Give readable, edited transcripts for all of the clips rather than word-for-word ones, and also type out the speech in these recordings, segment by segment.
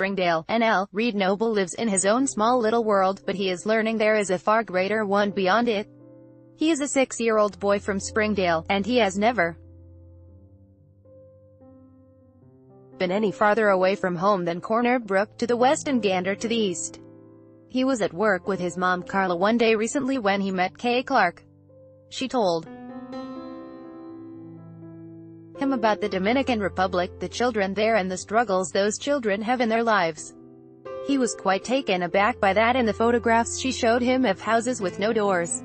Springdale, NL. Reid Noble lives in his own small little world, but he is learning there is a far greater one beyond it. He is a 6-year-old boy from Springdale, and he has never been any farther away from home than Corner Brook to the west and Gander to the east. He was at work with his mom Karla one day recently when he met Kay Clarke. She told him about the Dominican Republic, the children there and the struggles those children have in their lives. He was quite taken aback by that and the photographs she showed him of houses with no doors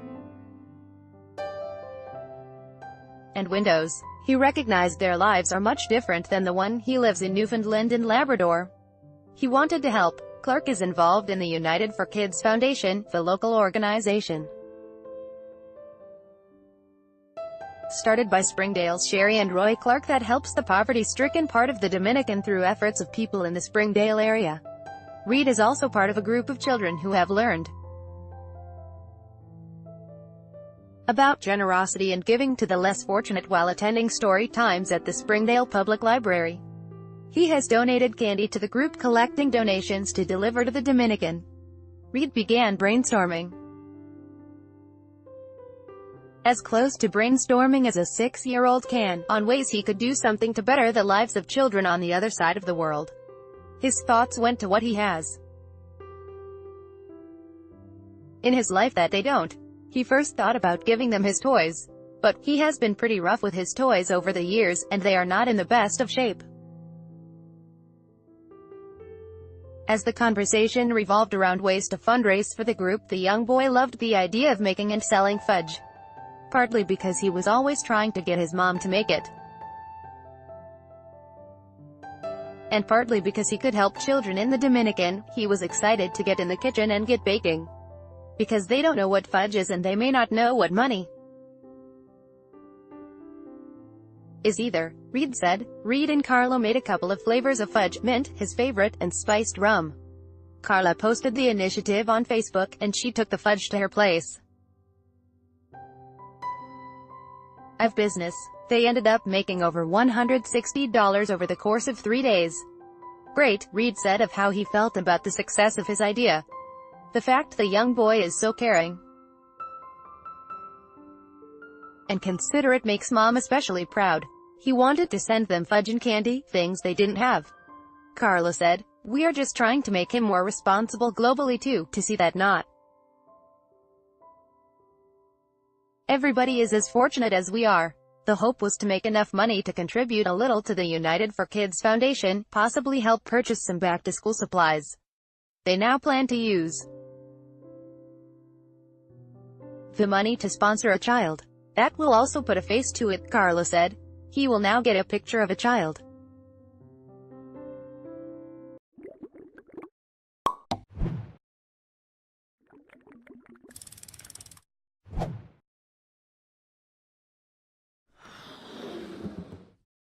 and windows. He recognized their lives are much different than the one he lives in Newfoundland and Labrador. He wanted to help. Clarke is involved in the United for Kids Foundation, the local organization started by Springdale's Sherry and Roy Clarke that helps the poverty-stricken part of the Dominican through efforts of people in the Springdale area. Reid is also part of a group of children who have learned about generosity and giving to the less fortunate while attending story times at the Springdale Public Library. He has donated candy to the group, collecting donations to deliver to the Dominican. Reid began brainstorming as close to brainstorming as a 6-year-old can, on ways he could do something to better the lives of children on the other side of the world. His thoughts went to what he has in his life that they don't. He first thought about giving them his toys, but he has been pretty rough with his toys over the years, and they are not in the best of shape. As the conversation revolved around ways to fundraise for the group, the young boy loved the idea of making and selling fudge. Partly because he was always trying to get his mom to make it, and partly because he could help children in the Dominican. He was excited to get in the kitchen and get baking, because they don't know what fudge is and they may not know what money is either, Reid said. Reid and Karla made a couple of flavors of fudge, mint, his favorite, and spiced rum. Karla posted the initiative on Facebook, and she took the fudge to her place of business. They ended up making over $160 over the course of 3 days. Great, Reid said of how he felt about the success of his idea. The fact the young boy is so caring and considerate makes Mom especially proud. He wanted to send them fudge and candy, things they didn't have. Karla said, "We are just trying to make him more responsible globally too, to see that not everybody is as fortunate as we are." The hope was to make enough money to contribute a little to the United for Kids Foundation, possibly help purchase some back-to-school supplies. They now plan to use the money to sponsor a child. That will also put a face to it, Karla said. He will now get a picture of a child.